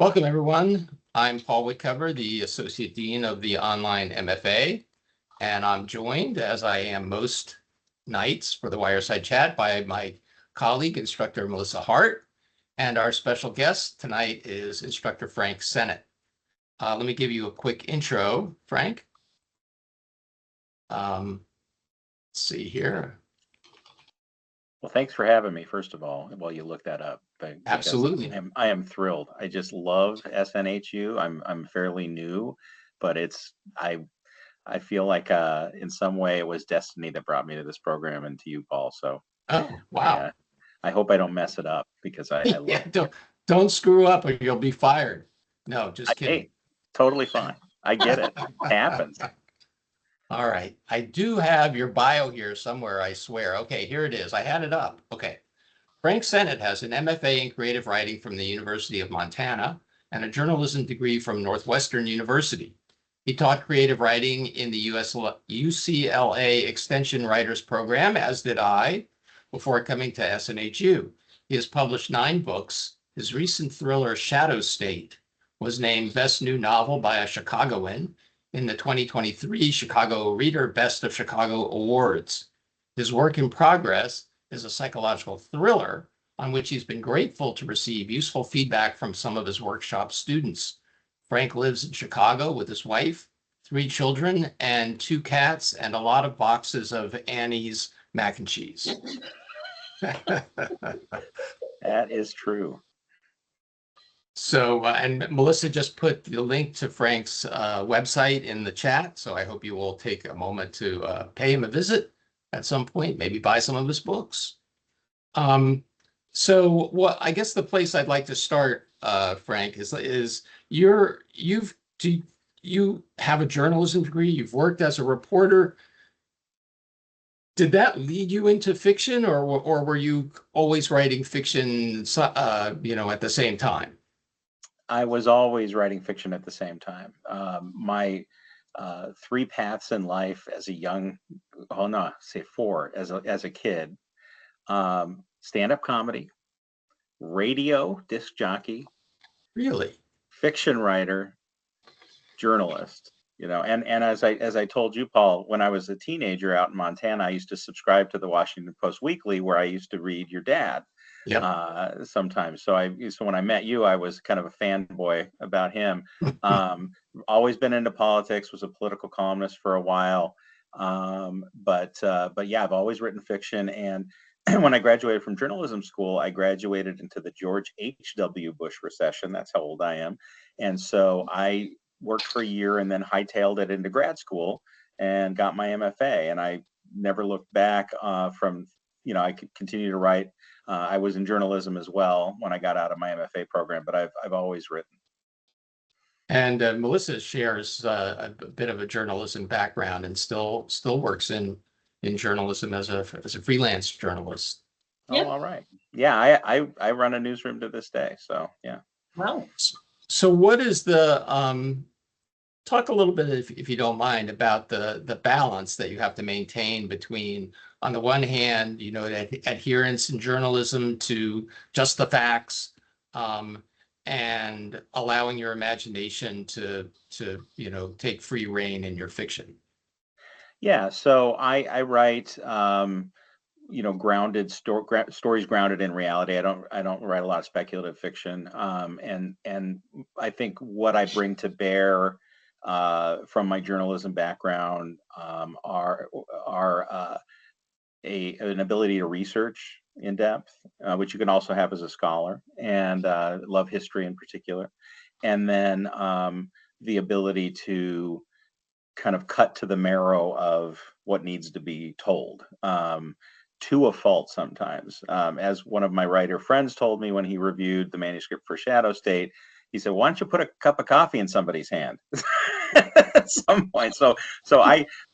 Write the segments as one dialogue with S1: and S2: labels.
S1: Welcome, everyone. I'm Paul Witcover, the Associate Dean of the Online MFA, and I'm joined, as I am most nights for the Wireside Chat, by my colleague, Instructor Melissa Hart, and our special guest tonight is Instructor Frank Sennett. Let me give you a quick intro, Frank. Let's see here.
S2: Well, thanks for having me, first of all, while you look that up.
S1: Absolutely.
S2: I am thrilled. I just love SNHU. I'm fairly new, but I feel like in some way it was destiny that brought me to this program and to you, Paul. So
S1: Oh, wow.
S2: I hope I don't mess it up because I love
S1: Yeah,
S2: it.
S1: don't screw up or you'll be fired. No, just kidding.
S2: Hey, totally fine. I get it. It happens.
S1: All right. I do have your bio here somewhere, I swear. Okay, here it is. I had it up. Okay. Frank Sennett has an MFA in creative writing from the University of Montana and a journalism degree from Northwestern University. He taught creative writing in the UCLA Extension Writers Program, as did I, before coming to SNHU. He has published 9 books. His recent thriller, Shadow State, was named Best New Novel by a Chicagoan in the 2023 Chicago Reader Best of Chicago Awards. His work in progress is a psychological thriller on which he's been grateful to receive useful feedback from some of his workshop students. Frank lives in Chicago with his wife, 3 children, and 2 cats, and a lot of boxes of Annie's mac and cheese.
S2: That is true.
S1: So, and Melissa just put the link to Frank's website in the chat. So I hope you will take a moment to pay him a visit at some point, maybe buy some of his books. So what I guess the place I'd like to start, Frank, is you have a journalism degree, you've worked as a reporter. Did that lead you into fiction, or were you always writing fiction, at the same time?
S2: I was always writing fiction at the same time. My 3 paths in life as a young, oh no, say 4 as a kid: stand-up comedy, radio disc jockey,
S1: Really?
S2: fiction writer, journalist. And as I told you, Paul, when I was a teenager out in Montana, I used to subscribe to the Washington Post Weekly, where I used to read your dad.
S1: Yep.
S2: Sometimes. So when I met you, I was kind of a fanboy about him. Always been into politics, was a political columnist for a while. But yeah, I've always written fiction. And when I graduated from journalism school, I graduated into the George H.W. Bush recession. That's how old I am. And so I worked for a year and then hightailed it into grad school and got my MFA. And I never looked back I could continue to write. I was in journalism as well when I got out of my MFA program, but I've always written.
S1: And Melissa shares a bit of a journalism background and still works in journalism as a freelance journalist.
S2: Oh, all right. Yeah, I run a newsroom to this day. So yeah.
S1: Wow. So what is the talk a little bit, if you don't mind, about the balance that you have to maintain between, on the one hand, that adherence in journalism to just the facts, and allowing your imagination to take free rein in your fiction.
S2: Yeah, so I write grounded stories grounded in reality. I don't write a lot of speculative fiction. And I think what I bring to bear from my journalism background are an ability to research in depth, which you can also have as a scholar, and love history in particular, and then the ability to kind of cut to the marrow of what needs to be told, to a fault sometimes. As one of my writer friends told me when he reviewed the manuscript for Shadow State, he said, "Why don't you put a cup of coffee in somebody's hand?" At some point. So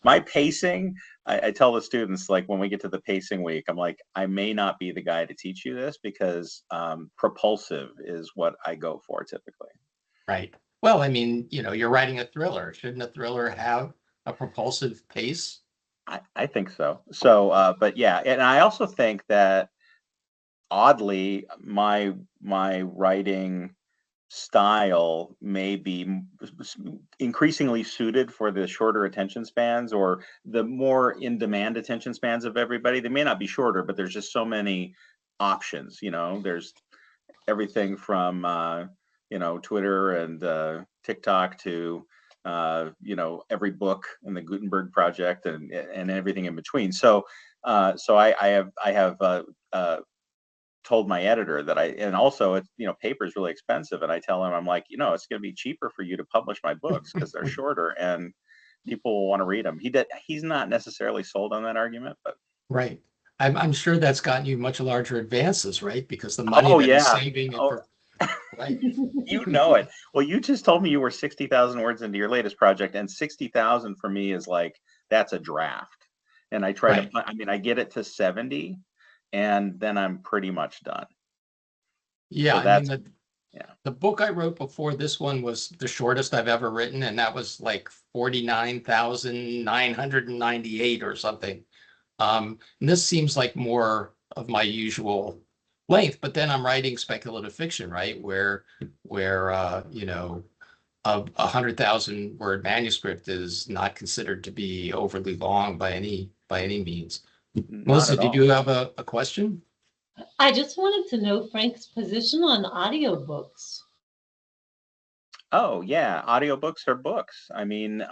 S2: my pacing, I tell the students, like, when we get to the pacing week, I'm like, I may not be the guy to teach you this, because propulsive is what I go for typically.
S1: Right. Well, I mean, you're writing a thriller. Shouldn't a thriller have a propulsive pace?
S2: I think so. So, but yeah, and I also think that oddly, my writing style may be increasingly suited for the shorter attention spans or the more in-demand attention spans of everybody. They may not be shorter, but there's just so many options. There's everything from Twitter and TikTok to every book in the Gutenberg project and everything in between. So I have told my editor that and also it's paper is really expensive, and I tell him, I'm like, it's going to be cheaper for you to publish my books because they're shorter and people will want to read them. He's not necessarily sold on that argument, but
S1: Right. I'm sure that's gotten you much larger advances, right? Because the money
S2: oh
S1: that he's
S2: yeah,
S1: saving it
S2: oh,
S1: for, right?
S2: you know it. Well, you just told me you were 60,000 words into your latest project, and 60,000 for me is like, that's a draft. And I try to,
S1: Right.
S2: I mean, I get it to 70 and then I'm pretty much done.
S1: Yeah,
S2: So
S1: I mean
S2: that's, yeah.
S1: the book I wrote before this one was the shortest I've ever written, and that was like 49,998 or something. And this seems like more of my usual length, but then I'm writing speculative fiction, right? Where a 100,000 word manuscript is not considered to be overly long by any means.
S2: Not
S1: Melissa,
S2: at
S1: did
S2: all.
S1: you have a question?
S3: I just wanted to know Frank's position on audiobooks.
S2: Oh yeah, audiobooks are books. I mean,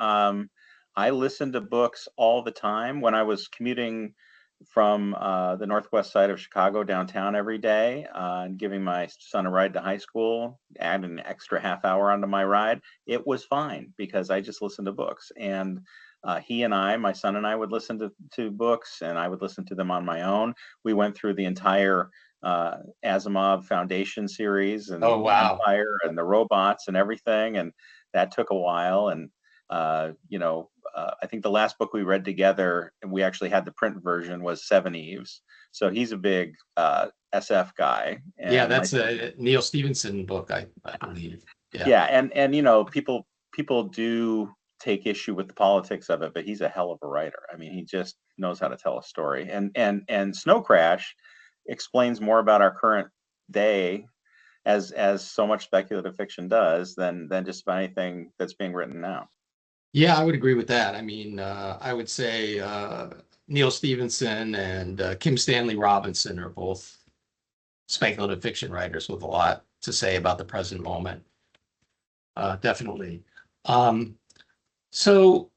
S2: I listen to books all the time. When I was commuting from the northwest side of Chicago downtown every day and giving my son a ride to high school, add an extra half hour onto my ride, it was fine because I just listened to books. And my son and I would listen to books, and I would listen to them on my own. We went through the entire Asimov Foundation series
S1: Oh,
S2: and the
S1: wow.
S2: Empire and the robots and everything, and that took a while. And I think the last book we read together, and we actually had the print version, was Seven Eves. So he's a big SF guy,
S1: Yeah,
S2: and my
S1: that's a Neil Stevenson book, I believe. Yeah.
S2: yeah, and people do take issue with the politics of it, but he's a hell of a writer. I mean, he just knows how to tell a story. And Snow Crash explains more about our current day as so much speculative fiction does than just about anything that's being written now.
S1: Yeah, I would agree with that. I mean, I would say Neil Stevenson and Kim Stanley Robinson are both speculative fiction writers with a lot to say about the present moment. Definitely. Um, so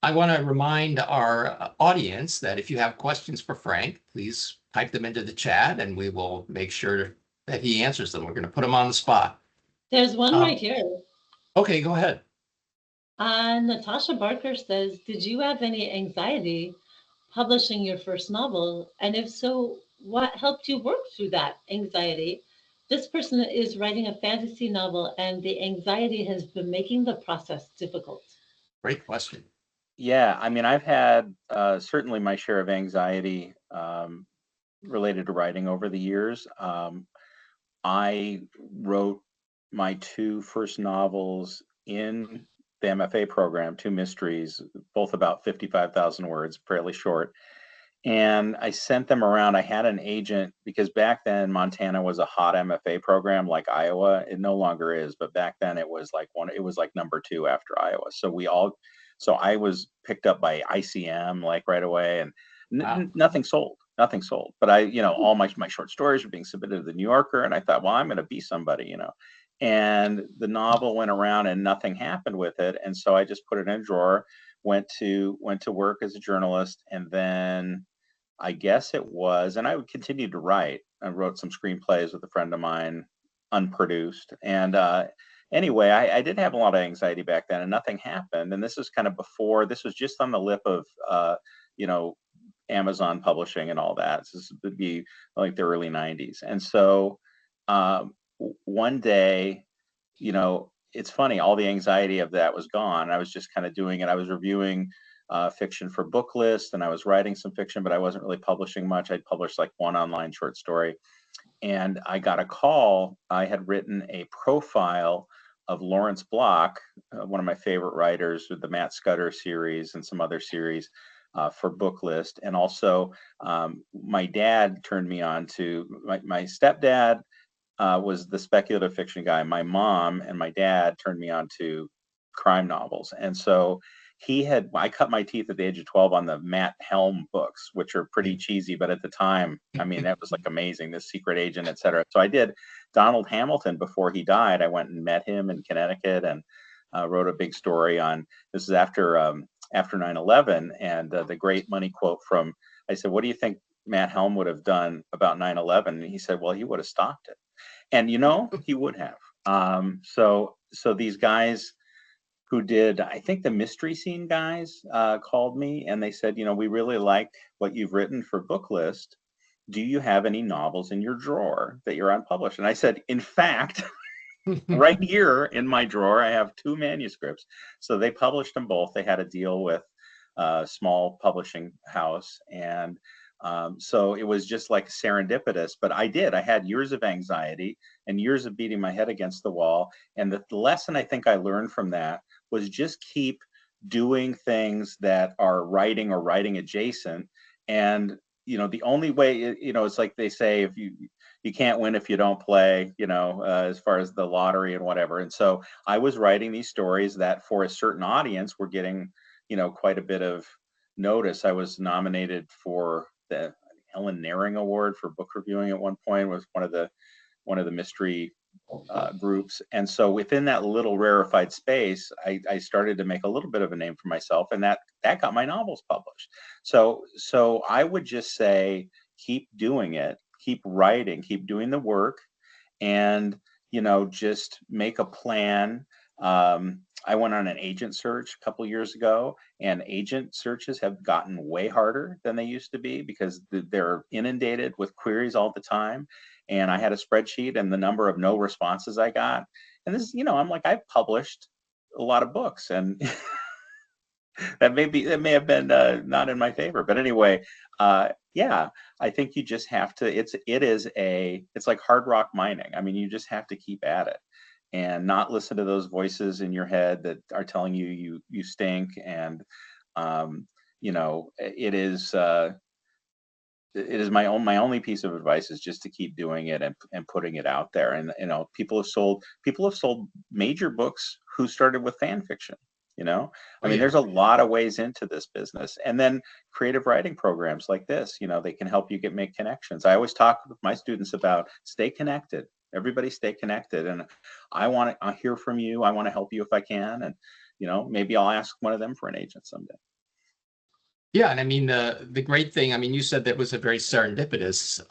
S1: I want to remind our audience that if you have questions for Frank, please type them into the chat and we will make sure that he answers them. We're going to put him on the spot.
S3: There's one right
S1: Um,
S3: here.
S1: okay, go ahead.
S3: Natasha Barker says, did you have any anxiety publishing your first novel? And if so, what helped you work through that anxiety? This person is writing a fantasy novel, and the anxiety has been making the process difficult.
S1: Great question.
S2: Yeah, I mean, I've had certainly my share of anxiety related to writing over the years. I wrote my two first novels in the MFA program, two mysteries, both about 55,000 words, fairly short. And I sent them around. I had an agent because back then Montana was a hot MFA program like Iowa. It no longer is, but back then it was like number two after Iowa. So I was picked up by ICM like right away, and
S1: Wow.
S2: nothing sold, nothing sold. But all my short stories were being submitted to the New Yorker, and I thought, well, I'm going to be somebody. And the novel went around and nothing happened with it. And so I just put it in a drawer, went to work as a journalist, and then I guess it was, and I would continue to write. I wrote some screenplays with a friend of mine, unproduced. And anyway, I did have a lot of anxiety back then, and nothing happened. And this is kind of before, this was just on the lip of, you know, Amazon publishing and all that. So this would be like the early 90s. And so one day, it's funny, all the anxiety of that was gone. I was just kind of doing it. I was reviewing fiction for Booklist, and I was writing some fiction, but I wasn't really publishing much. I'd published like one online short story. And I got a call. I had written a profile of Lawrence Block, one of my favorite writers, with the Matt Scudder series and some other series for Booklist. And also, my dad turned me on to my stepdad was the speculative fiction guy. My mom and my dad turned me on to crime novels. And so I cut my teeth at the age of 12 on the Matt Helm books, which are pretty cheesy, but at the time, I mean, that was like amazing, this secret agent, et cetera. So I did Donald Hamilton before he died. I went and met him in Connecticut and wrote a big story on, this is after 9/11, and the great money quote from, I said, what do you think Matt Helm would have done about 9/11? And he said, well, he would have stopped it. And he would have. So these guys who did, I think the Mystery Scene guys called me and they said, we really like what you've written for Book List. Do you have any novels in your drawer that you're unpublished? And I said, in fact, right here in my drawer, I have 2 manuscripts. So they published them both. They had a deal with a small publishing house. And so it was just like serendipitous, but I had years of anxiety and years of beating my head against the wall. And the lesson I think I learned from that was just keep doing things that are writing or writing adjacent. And, the only way, it's like they say, if you can't win if you don't play, as far as the lottery and whatever. And so I was writing these stories that for a certain audience were getting, quite a bit of notice. I was nominated for the Helen Naring Award for book reviewing at one point, was one of the mystery groups. And so within that little rarefied space, I started to make a little bit of a name for myself, and that got my novels published. So I would just say, keep doing it, keep writing, keep doing the work, and just make a plan. I went on an agent search a couple years ago, and agent searches have gotten way harder than they used to be because they're inundated with queries all the time. And I had a spreadsheet and the number of no responses I got. And this, I'm like, I've published a lot of books, and that may have been not in my favor. But anyway, yeah, I think you just have to. It's like hard rock mining. I mean, you just have to keep at it and not listen to those voices in your head that are telling you stink. And it is my only piece of advice is just to keep doing it and putting it out there. And people have sold major books who started with fan fiction. I mean, there's a lot of ways into this business. And then creative writing programs like this, they can help you make connections. I always talk with my students about stay connected. Everybody stay connected. And I hear from you. I want to help you if I can. And, maybe I'll ask one of them for an agent someday.
S1: Yeah, and I mean the great thing, I mean, you said that was a very serendipitous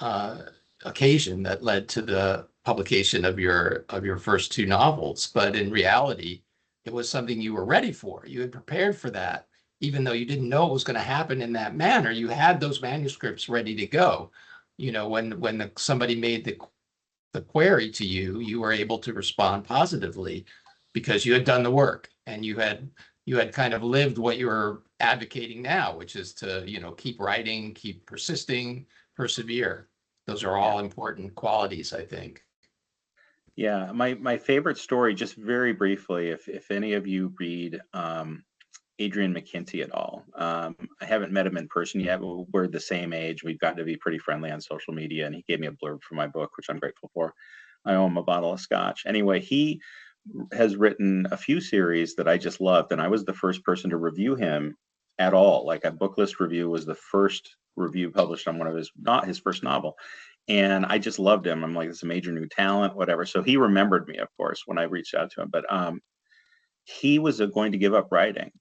S1: occasion that led to the publication of your first 2 novels, but in reality, it was something you were ready for. You had prepared for that, even though you didn't know it was going to happen in that manner. You had those manuscripts ready to go. When somebody made the query to you, you were able to respond positively because you had done the work and you had kind of lived what you were advocating now, which is to, keep writing, keep persisting, persevere. Those are all important qualities, I think.
S2: Yeah, my favorite story, just very briefly, if any of you read Adrian McKinty at all, I haven't met him in person yet. We're the same age. We've gotten to be pretty friendly on social media, and he gave me a blurb for my book, which I'm grateful for. I owe him a bottle of scotch. Anyway, he has written a few series that I just loved, and I was the first person to review him at all. Like a book list review was the first review published on not his first novel. And I just loved him. I'm like, it's a major new talent, whatever. So he remembered me, of course, when I reached out to him. But he was going to give up writing.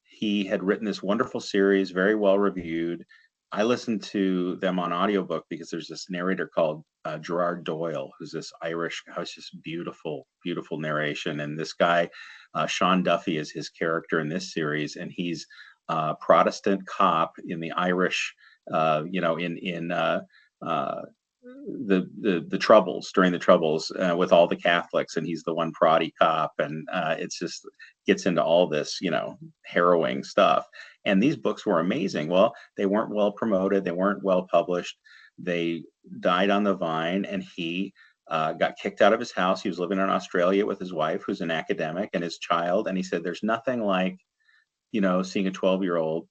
S2: He had written this wonderful series, very well reviewed. I listened to them on audiobook because there's this narrator called Gerard Doyle, who's this Irish guy. It's just beautiful, beautiful narration. And this guy, Sean Duffy, is his character in this series, and he's a Protestant cop in the Irish, the Troubles, during the Troubles, with all the Catholics, and he's the one proddy cop, and it's just gets into all this harrowing stuff. And these books were amazing. Well, they weren't well promoted, they weren't well published, they died on the vine, and he got kicked out of his house. He was living in Australia with his wife, who's an academic, and his child, and he said there's nothing like seeing a 12-year-old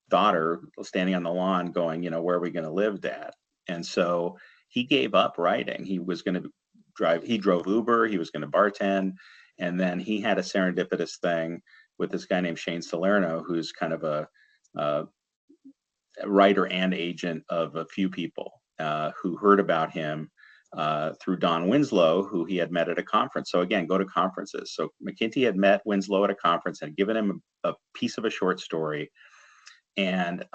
S2: daughter standing on the lawn going, where are we going to live, Dad? And so he gave up writing. He was going to drove Uber, he was going to bartend, and then he had a serendipitous thing with this guy named Shane Salerno, who's kind of a writer and agent of a few people who heard about him through Don Winslow, who he had met at a conference. So again, go to conferences. So McKinty had met Winslow at a conference and given him a piece of a short story, and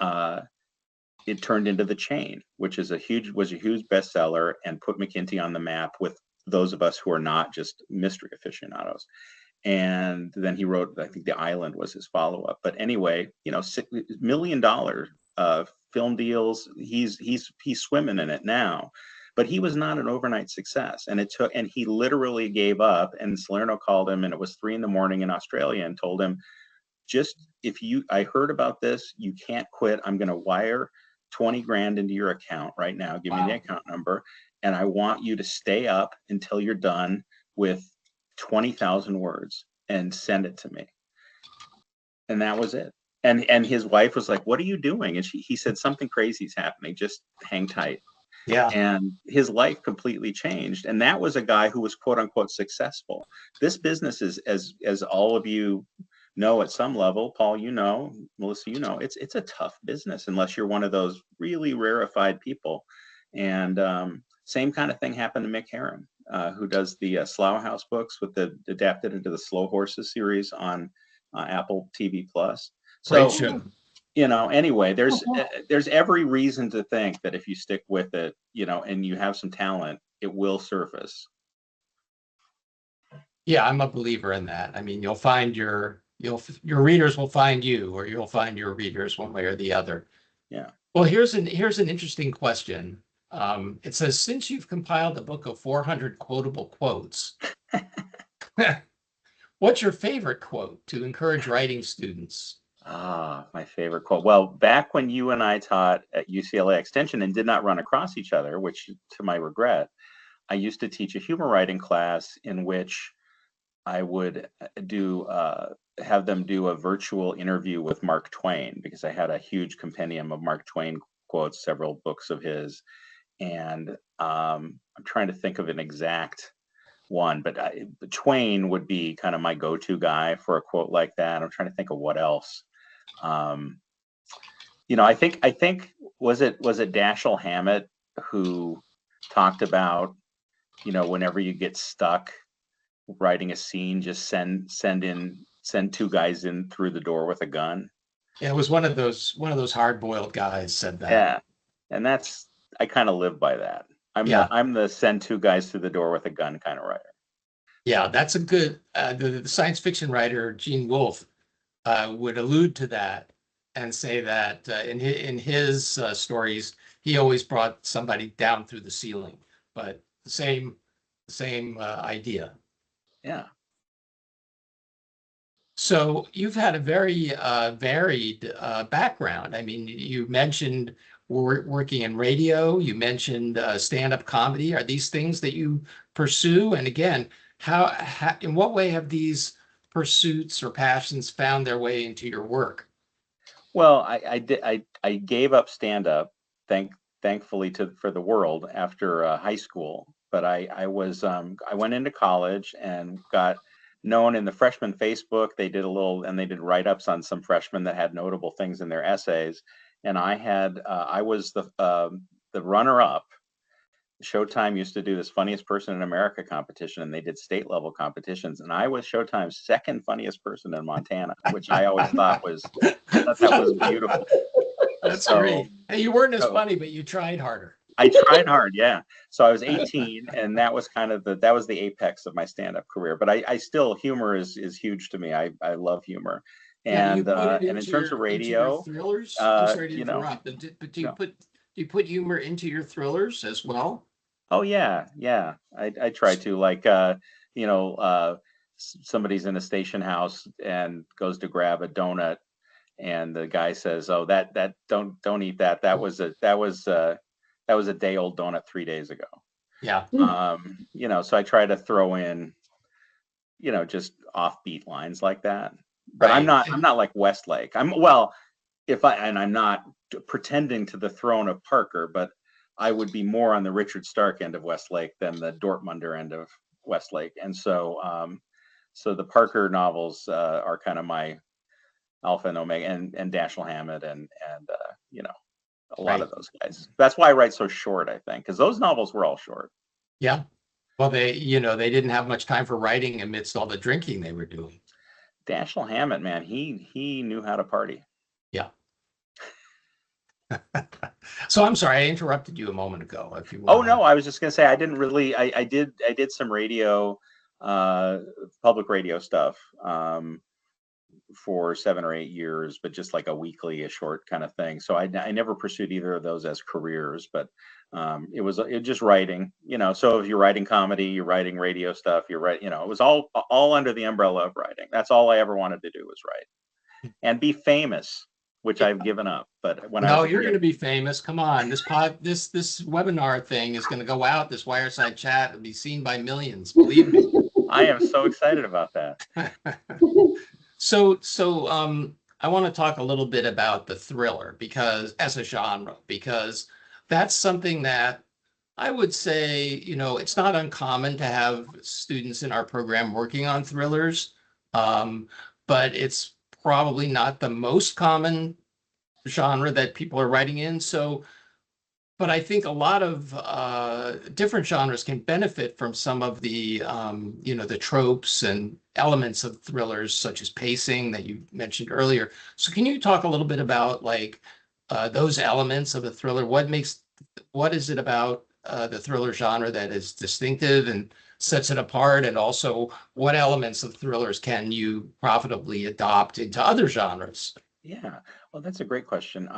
S2: it turned into The Chain, which was a huge bestseller and put McKinty on the map with those of us who are not just mystery aficionados. And then he wrote, I think The Island was his follow-up. But anyway, $6 million film deals. He's swimming in it now. But he was not an overnight success, and he literally gave up. And Salerno called him, and it was 3 a.m. in Australia, and told him, I heard about this, you can't quit. I'm going to wire 20 grand into your account right now. Give me the account number, and I want you to stay up until you're done with 20,000 words and send it to me. And that was it. And his wife was like, "What are you doing?" And he said, "Something crazy is happening. Just hang tight."
S1: Yeah.
S2: And his life completely changed. And that was a guy who was quote unquote successful. This business is, as all of you know at some level, Paul, Melissa, it's a tough business unless you're one of those really rarefied people. And same kind of thing happened to Mick Herron, who does the Slough House books adapted into the Slow Horses series on Apple TV Plus.
S1: Great show.
S2: Anyway, there's every reason to think that if you stick with it, and you have some talent, it will surface.
S1: Yeah, I'm a believer in that. I mean, you'll find your readers will find you, or you'll find your readers one way or the other.
S2: Yeah.
S1: Well, here's an interesting question. It says, since you've compiled a book of 400 quotable quotes, what's your favorite quote to encourage writing students?
S2: My favorite quote. Well, back when you and I taught at UCLA Extension and did not run across each other, which to my regret, I used to teach a humor writing class in which I would have them do a virtual interview with Mark Twain, because I had a huge compendium of Mark Twain quotes, several books of his. And I'm trying to think of an exact one, but Twain would be kind of my go-to guy for a quote like that. I'm trying to think of what else. I think was it Dashiell Hammett who talked about, whenever you get stuck writing a scene, just send 2 guys in through the door with a gun.
S1: Yeah, it was one of those hard-boiled guys said that.
S2: Yeah, and I kind of live by that. I'm the send 2 guys through the door with a gun kind of writer.
S1: Yeah, that's a good. The science fiction writer Gene Wolfe would allude to that and say that in his stories, he always brought somebody down through the ceiling, but the same idea.
S2: Yeah.
S1: So you've had a very varied background. I mean, you mentioned working in radio. You mentioned stand-up comedy. Are these things that you pursue? And again, how in what way have these pursuits or passions found their way into your work?
S2: Well, I gave up stand-up, thankfully for the world, after high school. But I went into college and got known in the freshman Facebook. They did write-ups on some freshmen that had notable things in their essays, and I was the runner-up. Showtime used to do this funniest person in America competition, and they did state level competitions, and I was Showtime's second funniest person in Montana, which I always thought was beautiful.
S1: That's great. Hey, you weren't as funny, but you tried harder.
S2: I tried hard, yeah. So I was 18, and that was kind of the apex of my stand-up career. But I still, humor is huge to me. I love humor, and in terms of radio,
S1: thrillers. I'm sorry to interrupt, but do you put humor into your thrillers as well?
S2: Oh yeah. I try to, like somebody's in a station house and goes to grab a donut, and the guy says, "Oh, that don't eat that. That was a day old donut 3 days ago."
S1: Yeah.
S2: So I try to throw in, just offbeat lines like that. But right. I'm not like Westlake. I'm not pretending to the throne of Parker, but I would be more on the Richard Stark end of Westlake than the Dortmunder end of Westlake. And so, so the Parker novels are kind of my alpha and omega, and Dashiell Hammett and you know, a lot of those guys. That's why I write so short, I think, because those novels were all short.
S1: Yeah. Well, they didn't have much time for writing amidst all the drinking they were doing.
S2: Dashiell Hammett, man, he knew how to party.
S1: Yeah. So I'm sorry, I interrupted you a moment ago. If you
S2: Oh no, I was just gonna say I didn't really. I did some radio, public radio stuff for 7 or 8 years, but just like a weekly, a short kind of thing. So I never pursued either of those as careers, but it was just writing. You know, so if you're writing comedy, you're writing radio stuff, you're right. You know, it was all under the umbrella of writing. That's all I ever wanted to do was write and be famous, which I've given up. But when
S1: no, you're going to be famous. Come on, this webinar thing is going to go out. This Wireside Chat will be seen by millions. Believe me.
S2: I am so excited about that.
S1: So I want to talk a little bit about the thriller because as a genre, because that's something that I would say, it's not uncommon to have students in our program working on thrillers, but it's probably not the most common genre that people are writing in. So, but I think a lot of different genres can benefit from some of the, the tropes and elements of thrillers, such as pacing that you mentioned earlier. So can you talk a little bit about those elements of a thriller? What is it about the thriller genre that is distinctive and sets it apart? And also, what elements of thrillers can you profitably adopt into other genres?
S2: Yeah, well, that's a great question.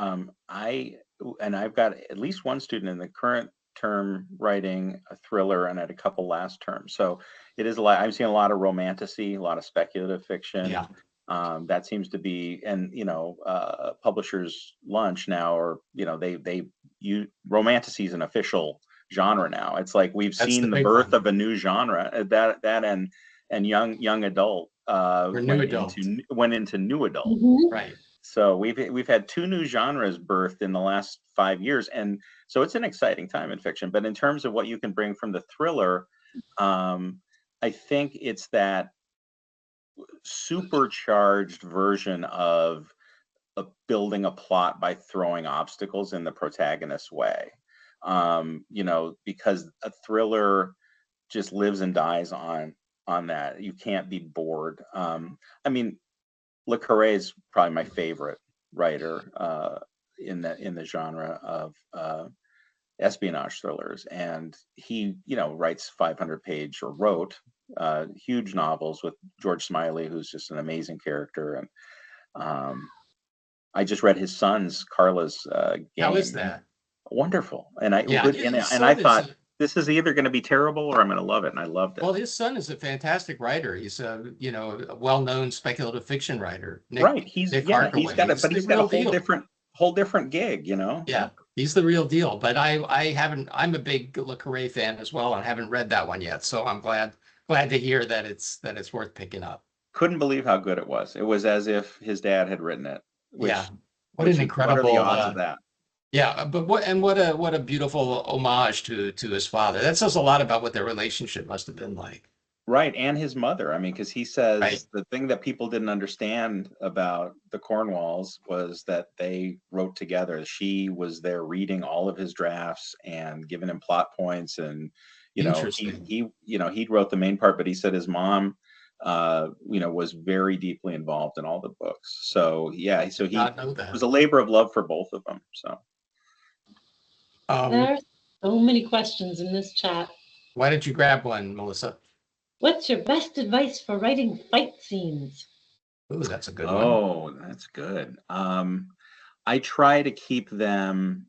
S2: I've got at least one student in the current term writing a thriller, and at a couple last terms. So it is a lot. I'm seeing a lot of romantasy, a lot of speculative fiction.
S1: Yeah.
S2: That seems to be, and publishers' lunch now, or romantasy is an official genre now. It's like we've seen the birth of a new genre. That and young adult went into new adult.
S3: Mm-hmm.
S1: Right.
S2: So we've had 2 new genres birthed in the last 5 years, and so it's an exciting time in fiction. But in terms of what you can bring from the thriller, I think it's that supercharged version of building a plot by throwing obstacles in the protagonist's way. Because a thriller just lives and dies on that. You can't be bored. Le Carre is probably my favorite writer in the genre of espionage thrillers, and he writes 500-page or wrote huge novels with George Smiley, who's just an amazing character. And I just read his son's Carla's Game.
S1: How is that?
S2: Wonderful. And I thought, this is either going to be terrible or I'm going to love it, and I loved it.
S1: Well, his son is a fantastic writer. He's a well-known speculative fiction writer.
S2: He's got a whole different gig.
S1: Yeah, he's the real deal. But I'm a big Le Carre fan as well, and haven't read that one yet. So I'm glad to hear that it's worth picking up.
S2: Couldn't believe how good it was. It was as if his dad had written it.
S1: What an incredible!
S2: What are the odds of that?
S1: Yeah, but what a beautiful homage to his father. That says a lot about what their relationship must have been like.
S2: Right, and his mother. Because he says the thing that people didn't understand about the Cornwalls was that they wrote together. She was there reading all of his drafts and giving him plot points, and he wrote the main part, but he said his mom was very deeply involved in all the books. So he was a labor of love for both of them. So.
S3: There are so many questions in this chat.
S1: Why don't you grab one, Melissa?
S3: What's your best advice for writing fight scenes?
S1: Oh, that's a good one.
S2: Oh, that's good. I try to keep them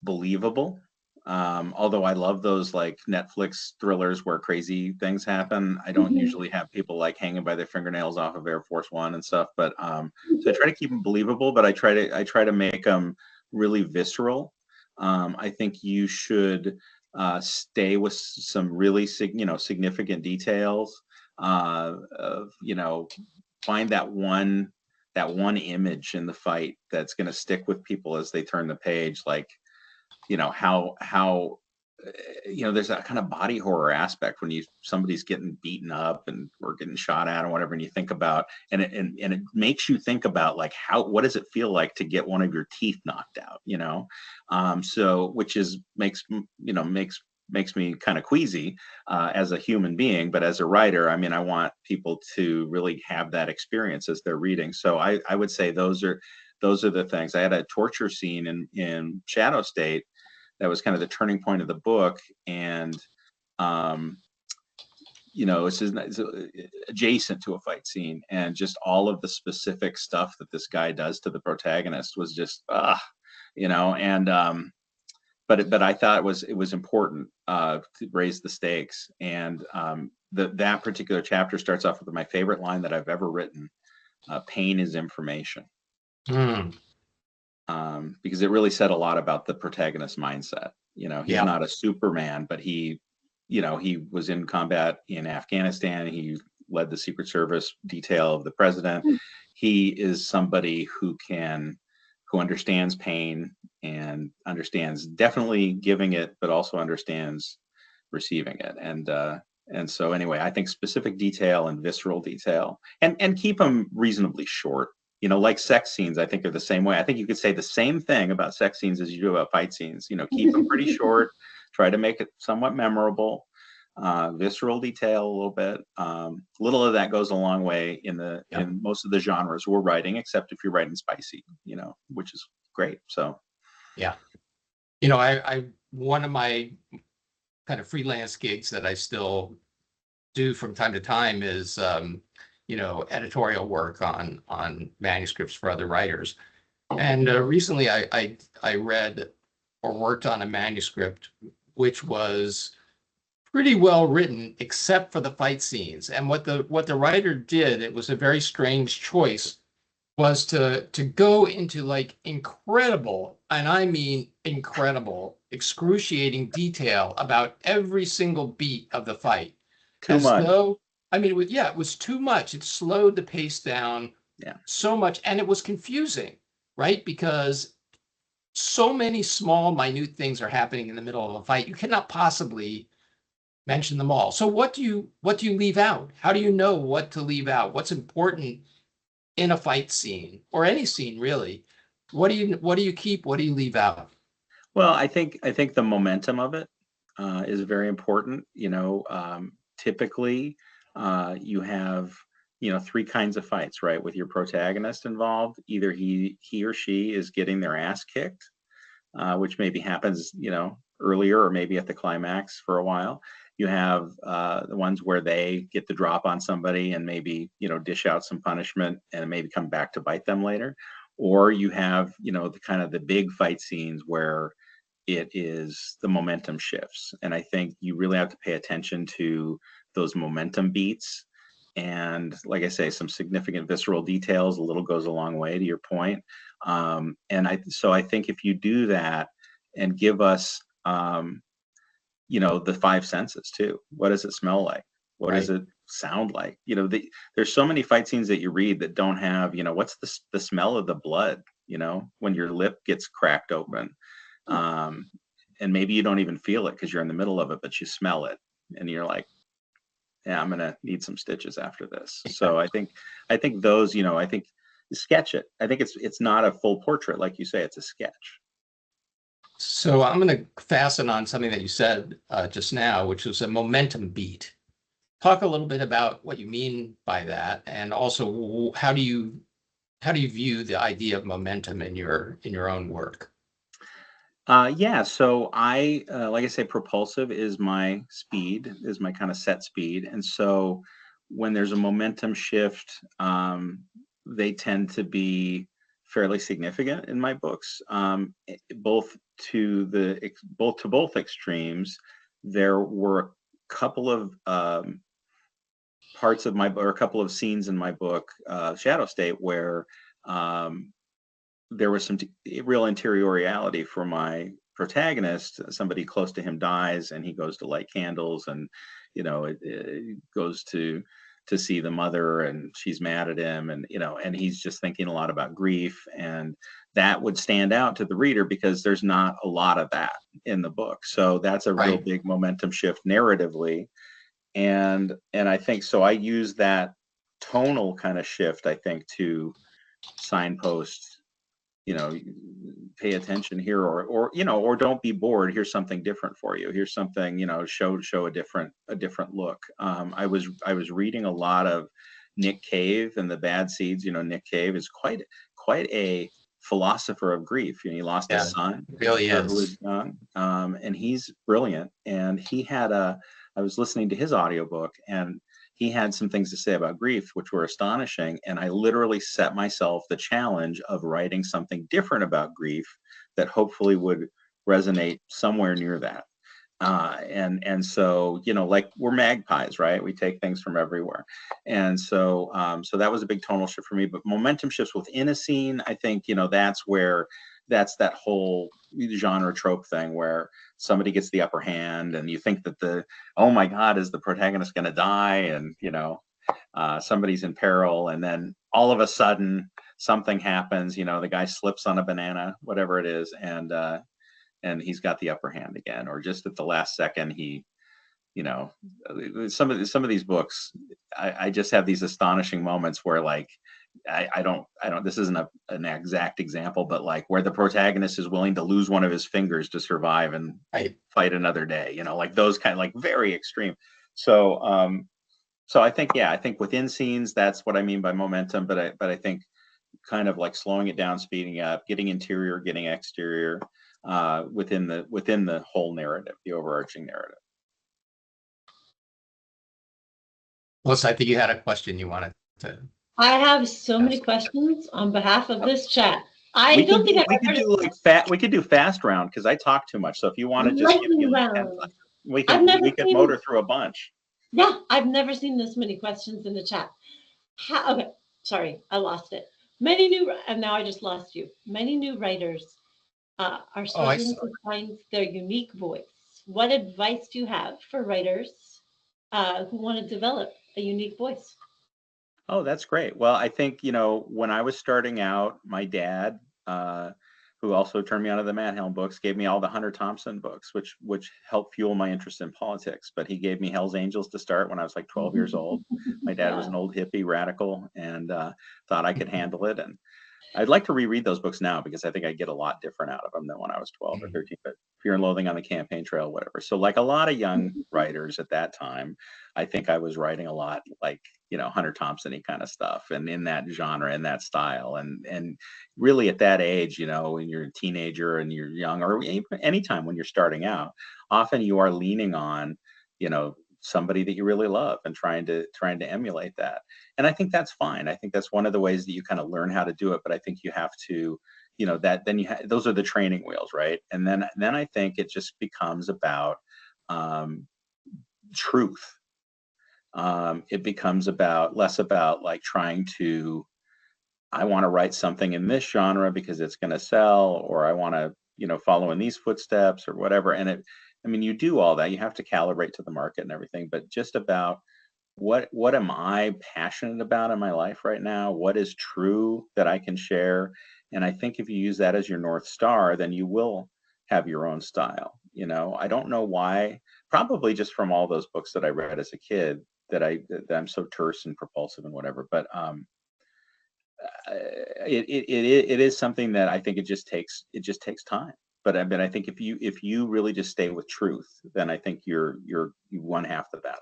S2: believable. Although I love those like Netflix thrillers where crazy things happen. I don't usually have people like hanging by their fingernails off of Air Force One and stuff. But so I try to keep them believable, but I try to make them really visceral. I think you should stay with some really significant details. Find that one image in the fight that's going to stick with people as they turn the page. Like how there's that kind of body horror aspect when somebody's getting beaten up and or getting shot at or whatever, and you think about, and it makes you think about, like, what does it feel like to get one of your teeth knocked out, so which is makes me kind of queasy as a human being, but as a writer, I mean, I want people to really have that experience as they're reading. So I would say those are the things. I had a torture scene in Shadow State that was kind of the turning point of the book, and it's adjacent to a fight scene, and just all of the specific stuff that this guy does to the protagonist was just and but I thought it was important to raise the stakes, and that particular chapter starts off with my favorite line that I've ever written: "Pain is information."
S1: Mm.
S2: Because it really said a lot about the protagonist's mindset. He's
S1: Yeah.
S2: not a Superman, but he was in combat in Afghanistan. He led the Secret Service detail of the president. He is somebody who understands pain and understands definitely giving it, but also understands receiving it. And so anyway, I think specific detail and visceral detail, and keep them reasonably short. Like sex scenes, I think they're the same way. I think you could say the same thing about sex scenes as you do about fight scenes. Keep them pretty short, try to make it somewhat memorable, visceral detail a little bit. Little of that goes a long way in most of the genres we're writing, except if you're writing spicy, which is great. So,
S1: yeah. I one of my kind of freelance gigs that I still do from time to time is editorial work on manuscripts for other writers. And recently I read or worked on a manuscript which was pretty well written, except for the fight scenes. And what the writer did, it was a very strange choice, was to go into like incredible, and I mean incredible, excruciating detail about every single beat of the fight.
S2: too much.
S1: It was too much. It slowed the pace down so much, and it was confusing, right? Because so many small, minute things are happening in the middle of a fight. You cannot possibly mention them all. So what do you leave out? How do you know what to leave out? What's important in a fight scene or any scene, really? What do you keep? What do you leave out?
S2: Well, I think the momentum of it is very important. Typically, you have three kinds of fights, right? With your protagonist involved, either he or she is getting their ass kicked, which maybe happens earlier or maybe at the climax for a while. You have the ones where they get the drop on somebody and maybe dish out some punishment and maybe come back to bite them later. Or you have the kind of the big fight scenes where it is the momentum shifts, and I think you really have to pay attention to those momentum beats. And like I say, some significant visceral details, a little goes a long way, to your point. So I think if you do that and give us the five senses too. What does it smell like? What does it sound like? There's so many fight scenes that you read that don't have, what's the smell of the blood, when your lip gets cracked open. And maybe you don't even feel it because you're in the middle of it, but you smell it and you're like, yeah, I'm going to need some stitches after this. So I think those, I think sketch it. I think it's not a full portrait. Like you say, it's a sketch.
S1: So I'm going to fasten on something that you said just now, which was a momentum beat. Talk a little bit about what you mean by that, and also how do you view the idea of momentum in your own work?
S2: So I, like I say, propulsive is my speed, is my kind of set speed, and so when there's a momentum shift, they tend to be fairly significant in my books, both to both extremes. There were a couple of parts of a couple of scenes in my book, Shadow State, where there was some real interiority for my protagonist. Somebody close to him dies, and he goes to light candles, and it goes to to see the mother, and she's mad at him, and and he's just thinking a lot about grief, and that would stand out to the reader because there's not a lot of that in the book. So that's a real
S1: Right.
S2: big momentum shift narratively. And I think so I use that tonal kind of shift, I think, to signpost, you know, pay attention here, or don't be bored. Here's something different for you. Here's something, show a different look. I was reading a lot of Nick Cave and the Bad Seeds. Nick Cave is quite a philosopher of grief. He lost
S1: Yeah,
S2: his son,
S1: really
S2: who
S1: is.
S2: was young, and he's brilliant. And I was listening to his audiobook, and he had some things to say about grief, which were astonishing. And I literally set myself the challenge of writing something different about grief that hopefully would resonate somewhere near that. And so, like, we're magpies, right? We take things from everywhere. And so that was a big tonal shift for me. But momentum shifts within a scene, I think, that's that whole genre trope thing where somebody gets the upper hand, and you think that oh my God, is the protagonist going to die? And, somebody's in peril. And then all of a sudden something happens, the guy slips on a banana, whatever it is. And he's got the upper hand again, or just at the last second, some of these books, I just have these astonishing moments where, like, I don't, this isn't an exact example, but like where the protagonist is willing to lose one of his fingers to survive and
S1: Right.
S2: fight another day, like those kind of, like, very extreme. So I think within scenes, that's what I mean by momentum. But I think kind of like slowing it down, speeding up, getting interior, getting exterior, within the whole narrative, the overarching narrative.
S1: Melissa, I think you had a question you wanted to
S3: I have so many
S1: ask.
S3: questions on behalf of this chat. I
S2: We
S3: don't
S2: could
S3: think
S2: we
S3: I've
S2: could
S3: ever
S2: do we could do fast round, because I talk too much. So if you want to just give me
S3: lightning
S2: like 10
S3: round.
S2: seconds, we
S3: I've
S2: can
S3: never
S2: we could
S3: seen.
S2: motor through a bunch.
S3: Yeah, I've never seen this many questions in the chat. Okay, sorry, I lost it. And now I just lost you. Many new writers are struggling to find their unique voice. What advice do you have for writers who want to develop a unique voice?
S2: Oh, that's great. Well, I think, when I was starting out, my dad, who also turned me on to the Manhelm books, gave me all the Hunter Thompson books, which helped fuel my interest in politics. But he gave me Hell's Angels to start when I was like 12 years old. My dad was an old hippie radical, and thought I could handle it. And I'd like to reread those books now, because I think I get a lot different out of them than when I was 12 or 13. But Fear and Loathing on the Campaign Trail, whatever. So, like a lot of young writers at that time, I think I was writing a lot like, Hunter Thompson-y kind of stuff, and in that genre, in that style. And really at that age, when you're a teenager and you're young, or anytime when you're starting out, often you are leaning on, somebody that you really love and trying to emulate that. And I think that's fine. I think that's one of the ways that you kind of learn how to do it. But I think you have to, that then those are the training wheels, right? And then I think it just becomes about truth. It becomes less about like trying to, I want to write something in this genre because it's going to sell, or I want to, follow in these footsteps or whatever. And you do all that. You have to calibrate to the market and everything, but just about what am I passionate about in my life right now? What is true that I can share? And I think if you use that as your North Star, then you will have your own style. I don't know why, probably just from all those books that I read as a kid, that I'm so terse and propulsive and whatever. But it is something that I think it just takes time. But I think if you really just stay with truth, then I think you won half the battle.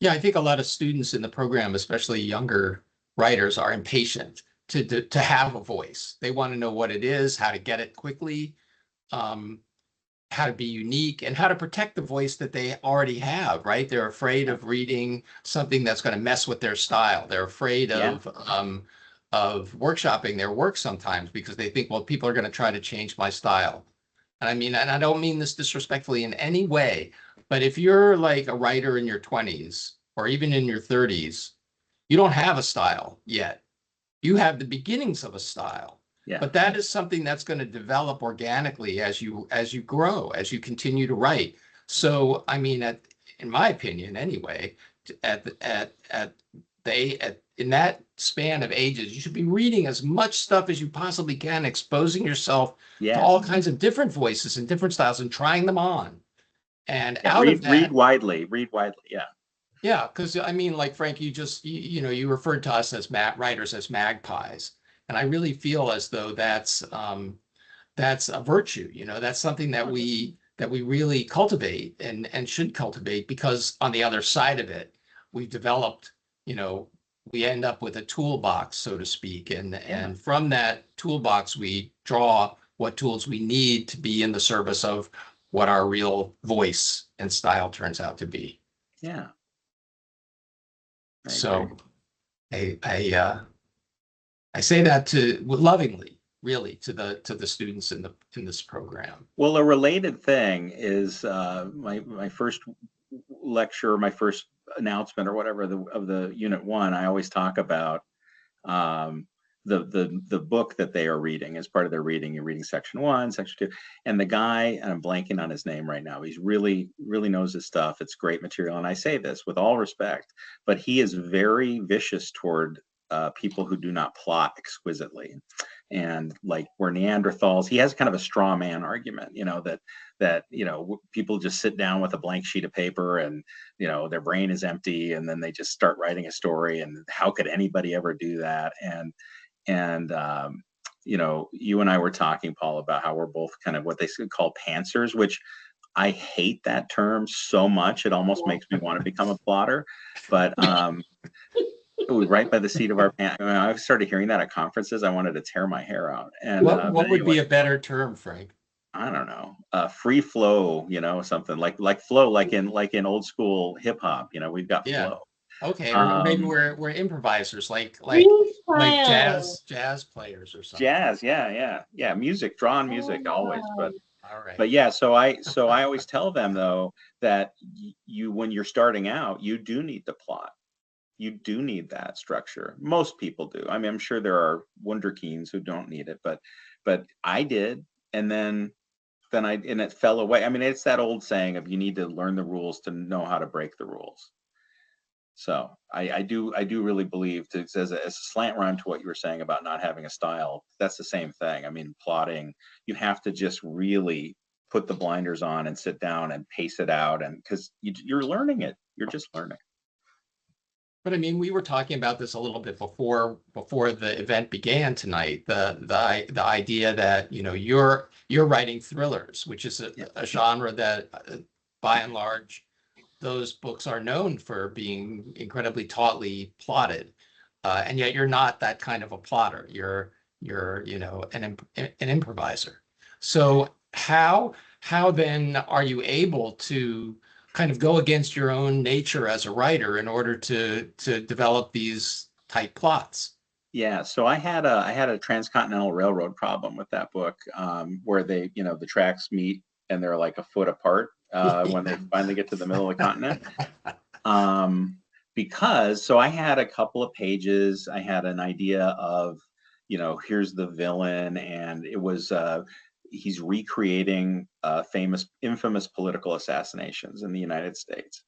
S1: Yeah, I think a lot of students in the program, especially younger writers, are impatient to have a voice. They want to know what it is, how to get it quickly, how to be unique, and how to protect the voice that they already have, right? They're afraid of reading something that's going to mess with their style. They're afraid of workshopping their work sometimes because they think, well, people are going to try to change my style. And I don't mean this disrespectfully in any way, but if you're like a writer in your 20s or even in your 30s, you don't have a style yet. You have the beginnings of a style.
S2: Yeah.
S1: But that is something that's going to develop organically as you grow, as you continue to write. So, in my opinion, anyway, in that span of ages, you should be reading as much stuff as you possibly can, exposing yourself to all
S2: Yes.
S1: kinds of different voices and different styles and trying them on. And
S2: Yeah,
S1: out of
S2: read
S1: that,
S2: widely, yeah.
S1: yeah, because I mean, like Frank, you referred to us as writers as magpies, and I really feel as though that's a virtue. That's something that we really cultivate and should cultivate, because on the other side of it, we've developed, we end up with a toolbox, so to speak, and
S2: Yeah.
S1: and from that toolbox we draw what tools we need to be in the service of what our real voice and style turns out to be.
S2: Yeah, I agree.
S1: So I say that to lovingly, really, to the students in this program.
S2: Well, a related thing is my first lecture, my first announcement or whatever of the Unit 1. I always talk about um, the book that they are reading as part of their reading. You're reading section 1, section 2, and the guy, and I'm blanking on his name right now. He's really knows his stuff. It's great material, and I say this with all respect, but he is very vicious toward people who do not plot exquisitely. And like we're Neanderthals, he has kind of a straw man argument, that people just sit down with a blank sheet of paper and their brain is empty, and then they just start writing a story, and how could anybody ever do that? And you and I were talking, Paul, about how we're both kind of what they call pantsers, which I hate that term so much. It almost makes me want to become a plotter. But we write by the seat of our pants. I mean, I started hearing that at conferences. I wanted to tear my hair out. And
S1: What
S2: but
S1: would
S2: anyway,
S1: be a better term, Frank?
S2: I don't know, free flow, something like flow, like in old school hip hop. We've got
S1: Yeah.
S2: flow.
S1: Okay, or maybe
S2: Um,
S1: we're improvisers, like
S3: Freestyle.
S1: jazz players or something.
S2: Jazz, yeah, music, drawn music always.
S3: Oh,
S1: All right.
S2: But yeah, so I always tell them though that you when you're starting out, you do need the plot. You do need that structure. Most people do. I mean, I'm sure there are wunderkinds who don't need it, but I did, and then it fell away. I mean, it's that old saying of you need to learn the rules to know how to break the rules. So I do really believe, as a slant rhyme to what you were saying about not having a style, that's the same thing. I mean, plotting, you have to just really put the blinders on and sit down and pace it out, and because you're learning it, you're just learning.
S1: But I mean, we were talking about this a little bit before the event began tonight. The idea that you're writing thrillers, which is a genre that, by and large, those books are known for being incredibly tautly plotted, and yet you're not that kind of a plotter. You're an improviser. So how then are you able to kind of go against your own nature as a writer in order to develop these tight plots?
S2: Yeah, so I had a transcontinental railroad problem with that book, where the tracks meet and they're like a foot apart when they finally get to the middle of the continent. Um, because so I had a couple of pages, I had an idea of, here's the villain, and it was he's recreating infamous political assassinations in the United States.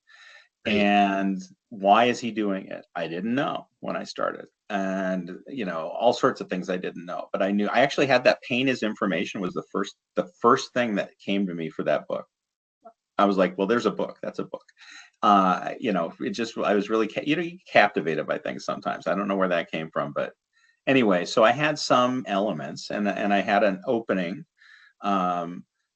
S1: Right.
S2: And why is he doing it? I didn't know when I started. And all sorts of things I didn't know. But I actually had that pain as information was the first thing that came to me for that book. I was like, well, there's a book. That's a book. It just I was really you get captivated by things sometimes. I don't know where that came from, but anyway, so I had some elements, and I had an opening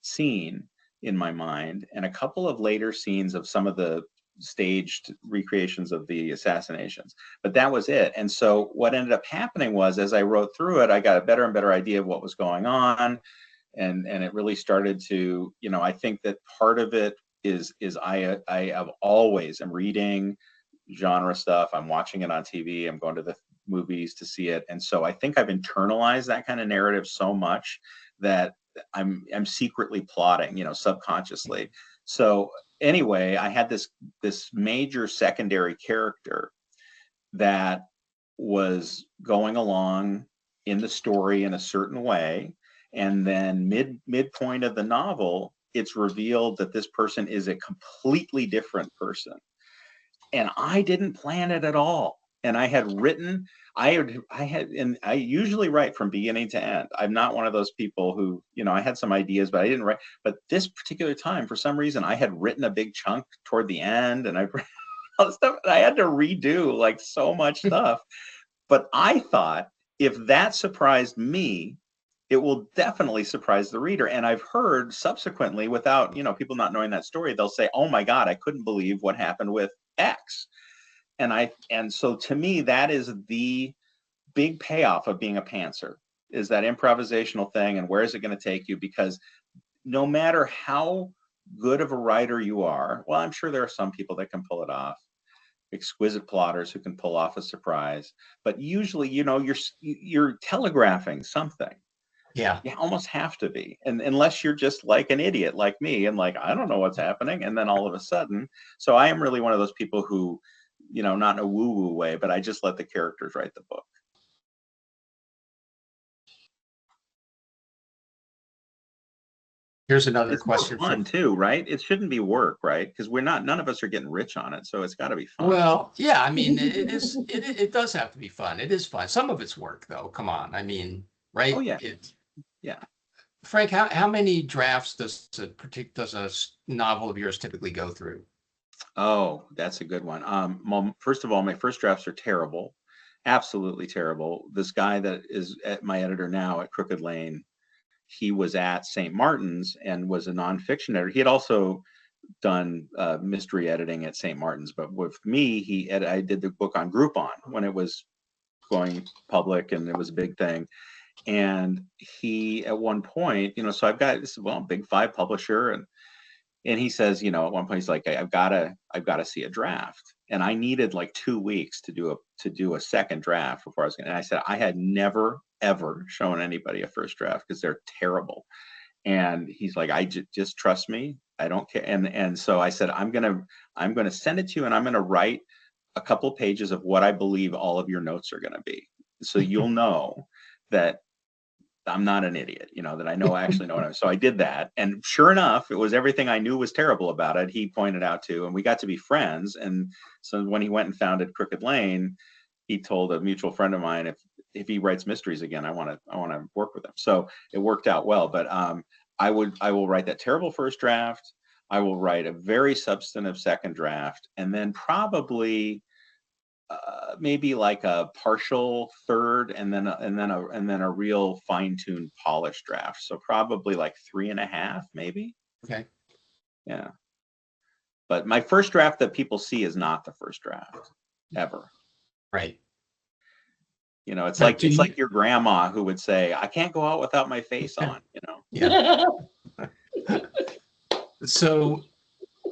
S2: scene in my mind, and a couple of later scenes of some of the staged recreations of the assassinations, but that was it. And so what ended up happening was, as I wrote through it, I got a better and better idea of what was going on, and it really started to, I think that part of it is I have always am reading genre stuff, I'm watching it on TV, I'm going to the movies to see it, and so I think I've internalized that kind of narrative so much that I'm secretly plotting, subconsciously. So anyway, I had this major secondary character that was going along in the story in a certain way, and then midpoint of the novel, it's revealed that this person is a completely different person. And I didn't plan it at all. And I had written, and I usually write from beginning to end. I'm not one of those people who, I had some ideas, but I didn't write. But this particular time, for some reason, I had written a big chunk toward the end, and I all this stuff. And I had to redo like so much stuff. But I thought if that surprised me, it will definitely surprise the reader. And I've heard subsequently, without people not knowing that story, they'll say, "Oh my God, I couldn't believe what happened with X." And so to me, that is the big payoff of being a pantser, is that improvisational thing. And where is it going to take you? Because no matter how good of a writer you are, well, I'm sure there are some people that can pull it off, exquisite plotters who can pull off a surprise, but usually, you're telegraphing something.
S1: Yeah.
S2: You almost have to be, and unless you're just like an idiot like me and like, I don't know what's happening, and then all of a sudden. So I am really one of those people who, not in a woo-woo way, but I just let the characters write the book.
S1: Here's another
S2: It's more
S1: question
S2: fun too, right? It shouldn't be work, right? Because none of us are getting rich on it, so it's got to be fun.
S1: Well, yeah, I mean, it does have to be fun. It is fun. Some of it's work, though. Come on. I mean, right?
S2: Oh yeah, yeah.
S1: Frank, how many drafts does a novel of yours typically go through?
S2: Oh, that's a good one. Well, first of all, my first drafts are terrible, absolutely terrible. This guy that is my editor now at Crooked Lane, he was at St. Martin's and was a nonfiction editor. He had also done mystery editing at St. Martin's, but with me, I did the book on Groupon when it was going public and it was a big thing. And he, at one point, so I've got this, big five publisher, and he says, at one point he's like, I've got to see a draft, and I needed like 2 weeks to do a second draft before I was going. And I said I had never ever shown anybody a first draft because they're terrible. And he's like, just trust me, I don't care. And so I said, I'm gonna send it to you, and I'm gonna write a couple of pages of what I believe all of your notes are gonna be, so you'll know that I'm not an idiot, that I actually know what I'm. So I did that. And sure enough, it was everything I knew was terrible about it. He pointed out to, and we got to be friends. And so when he went and founded Crooked Lane, he told a mutual friend of mine, if he writes mysteries again, I want to work with him. So it worked out well. But I will write that terrible first draft. I will write a very substantive second draft, and then probably maybe like a partial third, and then a real fine-tuned polished draft. So probably like 3.5, maybe.
S1: Okay.
S2: Yeah. But my first draft that people see is not the first draft ever.
S1: Right.
S2: It's like your grandma who would say, I can't go out without my face on,
S1: Yeah. So,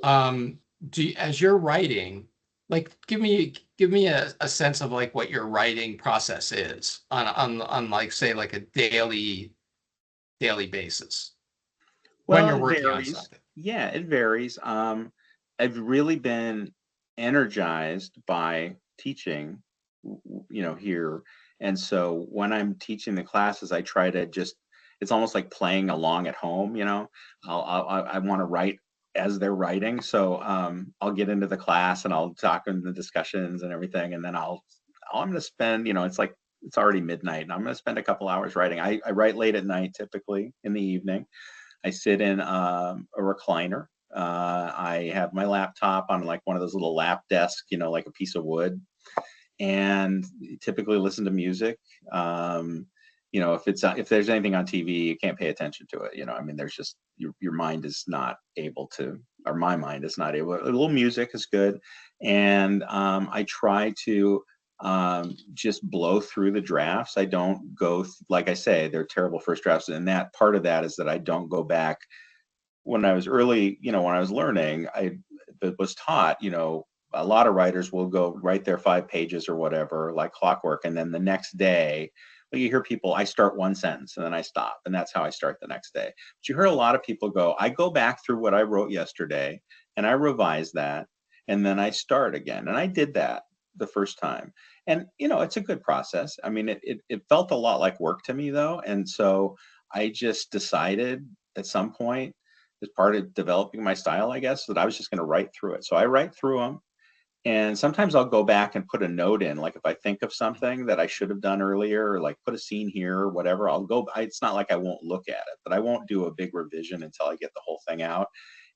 S1: as you're writing, like, give me a sense of like what your writing process is on like, say, like a daily basis when you're working on something.
S2: Yeah, it varies. I've really been energized by teaching, here. And so when I'm teaching the classes, I try to it's almost like playing along at home, I want to write as they're writing. So I'll get into the class and I'll talk in the discussions and everything. And then I'm going to spend, it's like, it's already midnight, and I'm going to spend a couple hours writing. I write late at night, typically in the evening. I sit in a recliner. I have my laptop on like one of those little lap desks, like a piece of wood, and typically listen to music. If there's anything on TV, you can't pay attention to it. There's just your mind is not able to, or my mind is not able. A little music is good, and I try to just blow through the drafts. I don't go like I say, they're terrible first drafts, and that part of that is that I don't go back. When I was early, when I was learning, I was taught, a lot of writers will go write their 5 pages or whatever, like clockwork, and then the next day, you hear people, I start one sentence and then I stop, and that's how I start the next day. But you heard a lot of people go, I go back through what I wrote yesterday and I revise that, and then I start again. And I did that the first time, and it's a good process. It felt a lot like work to me though, and so I just decided at some point, as part of developing my style, I guess, that I was just going to write through it. So I write through them, And sometimes I'll go back and put a note in, like if I think of something that I should have done earlier, or like put a scene here or whatever, I'll go. It's not like I won't look at it, but I won't do a big revision until I get the whole thing out.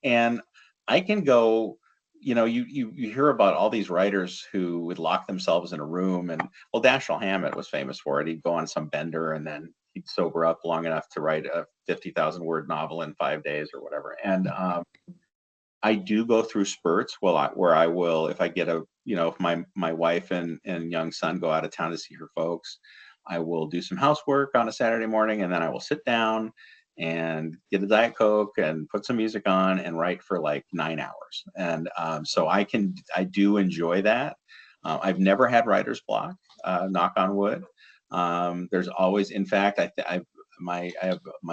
S2: And I can go, you hear about all these writers who would lock themselves in a room, and well, Dashiell Hammett was famous for it. He'd go on some bender and then he'd sober up long enough to write a 50,000 word novel in 5 days or whatever. And I do go through spurts where I will, if I get if my wife and young son go out of town to see her folks, I will do some housework on a Saturday morning, and then I will sit down and get a Diet Coke and put some music on and write for like 9 hours. And so I do enjoy that. I've never had writer's block, knock on wood. There's always, in fact, my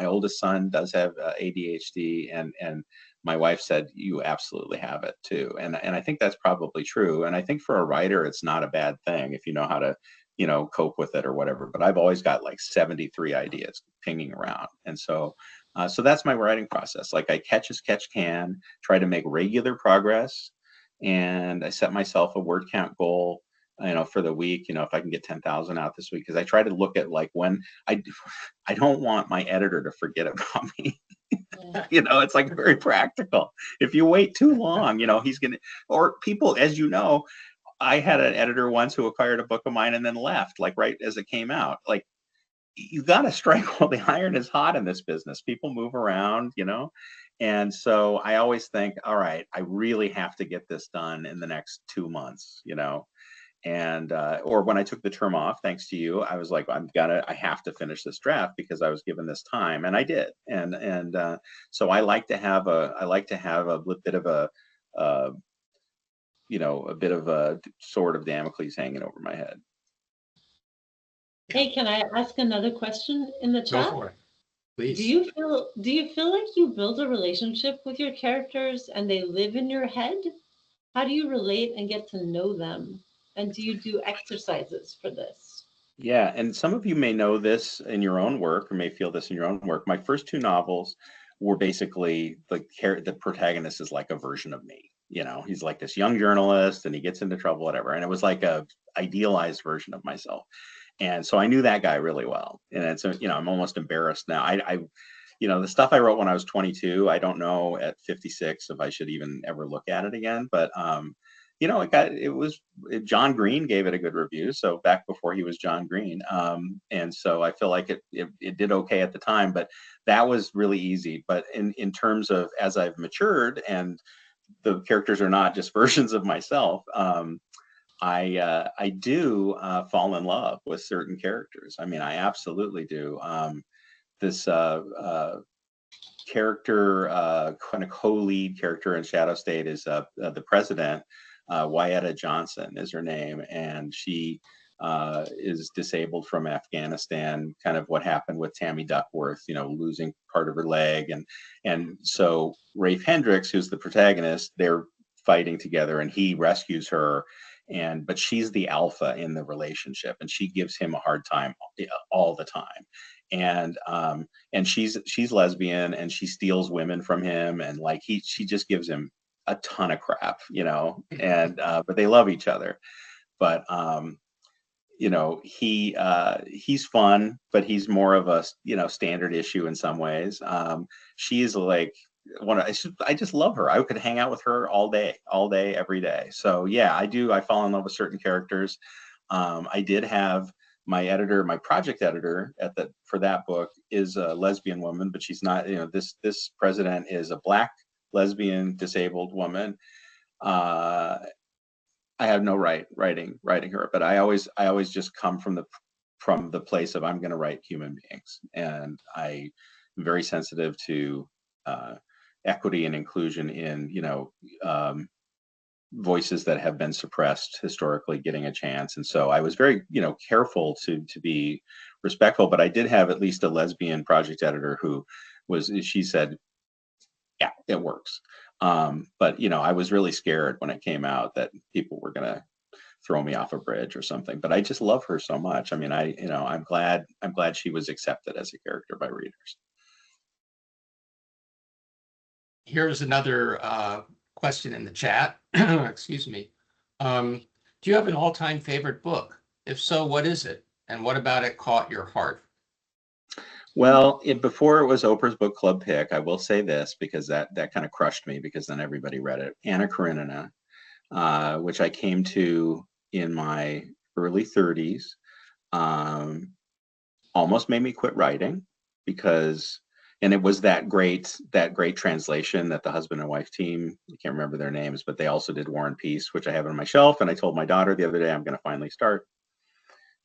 S2: oldest son does have ADHD, and my wife said you absolutely have it too, and I think that's probably true. And I think for a writer, it's not a bad thing if you know how to, cope with it or whatever. But I've always got like 73 ideas pinging around, and so that's my writing process. Like I catch as catch can, try to make regular progress, and I set myself a word count goal, for the week, if I can get 10,000 out this week, because I try to look at like when I don't want my editor to forget about me. It's like very practical. If you wait too long, he's going to, or people, as you know, I had an editor once who acquired a book of mine and then left, like right as it came out. Like, you got to strike while the iron is hot in this business. People move around, and so I always think, all right, I really have to get this done in the next 2 months, and or when I took the term off, thanks to you, I was like, I have to finish this draft because I was given this time, and I did. And so I like to have a bit of uh, a bit of a sword of Damocles hanging over my head.
S3: Hey, can I ask another question in the
S1: Go
S3: chat?
S1: for it, please.
S3: Do you feel like you build a relationship with your characters and they live in your head? How do you relate and get to know them? And do you do exercises for this?
S2: Yeah, and some of you may know this in your own work, or may feel this in your own work. My first two novels were basically the protagonist is like a version of me. He's like this young journalist, and he gets into trouble, whatever. And it was like a idealized version of myself. And so I knew that guy really well. And it's I'm almost embarrassed now. The stuff I wrote when I was 22, I don't know at 56 if I should even ever look at it again. But John Green gave it a good review. So back before he was John Green. And so I feel like it did okay at the time, but that was really easy. But in terms of as I've matured and the characters are not just versions of myself, I do fall in love with certain characters. I mean, I absolutely do. This character, kind of co-lead character in Shadow State is the president. Wyetta Johnson is her name, and she is disabled from Afghanistan. Kind of what happened with Tammy Duckworth, losing part of her leg, and so Rafe Hendricks, who's the protagonist, they're fighting together, and he rescues her. But she's the alpha in the relationship, and she gives him a hard time all the time. And she's lesbian, and she steals women from him, and like she just gives him a ton of crap, and but they love each other. But he's fun, but he's more of a standard issue in some ways. She is like I just love her. I could hang out with her all day, every day. So yeah, I fall in love with certain characters. I did have my project editor for that book is a lesbian woman, but she's not, this president is a Black lesbian disabled woman. I have no writing her, but I always just come from the place of I'm going to write human beings, and I'm very sensitive to equity and inclusion in voices that have been suppressed historically getting a chance. And so I was very careful to be respectful, but I did have at least a lesbian project editor who she said, yeah, it works. But I was really scared when it came out that people were going to throw me off a bridge or something, but I just love her so much. I mean, I'm glad she was accepted as a character by readers.
S1: Here's another question in the chat. Excuse me. Do you have an all-time favorite book? If so, what is it? And what about it caught your heart?
S2: Well, before it was Oprah's book club pick, I will say this because that kind of crushed me because then everybody read it. Anna Karenina, which I came to in my early 30s, almost made me quit writing because, and it was that great translation that the husband and wife team, I can't remember their names, but they also did War and Peace, which I have on my shelf. And I told my daughter the other day, I'm going to finally start.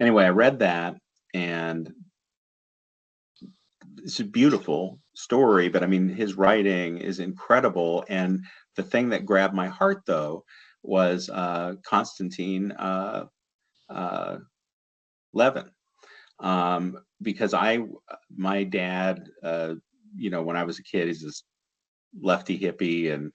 S2: Anyway, I read that, and it's a beautiful story, but I mean, his writing is incredible. And the thing that grabbed my heart, though, was Constantine uh, Levin, because my dad, when I was a kid, he's this lefty hippie and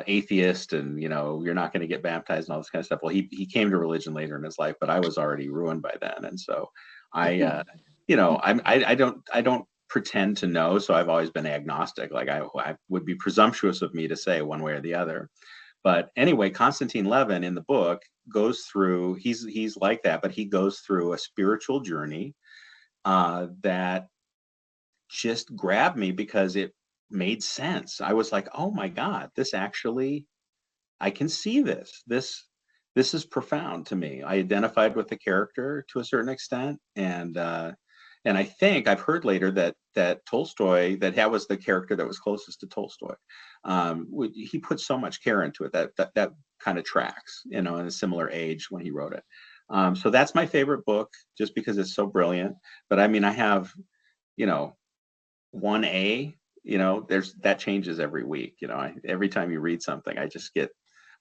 S2: atheist, and you're not going to get baptized and all this kind of stuff. Well, he came to religion later in his life, but I was already ruined by then, and so I don't pretend to know, so I've always been agnostic. Like I would be presumptuous of me to say one way or the other. But anyway, Constantine Levin in the book goes through, he's like that, but he goes through a spiritual journey that just grabbed me because it made sense. I was like, oh my God, this actually, I can see this. This is profound to me. I identified with the character to a certain extent, and I think I've heard later that Tolstoy, that was the character that was closest to Tolstoy. He put so much care into it that kind of tracks, in a similar age when he wrote it. So that's my favorite book, just because it's so brilliant. But I mean, I have, you know, 1A, there's that changes every week. Every time you read something, I just get,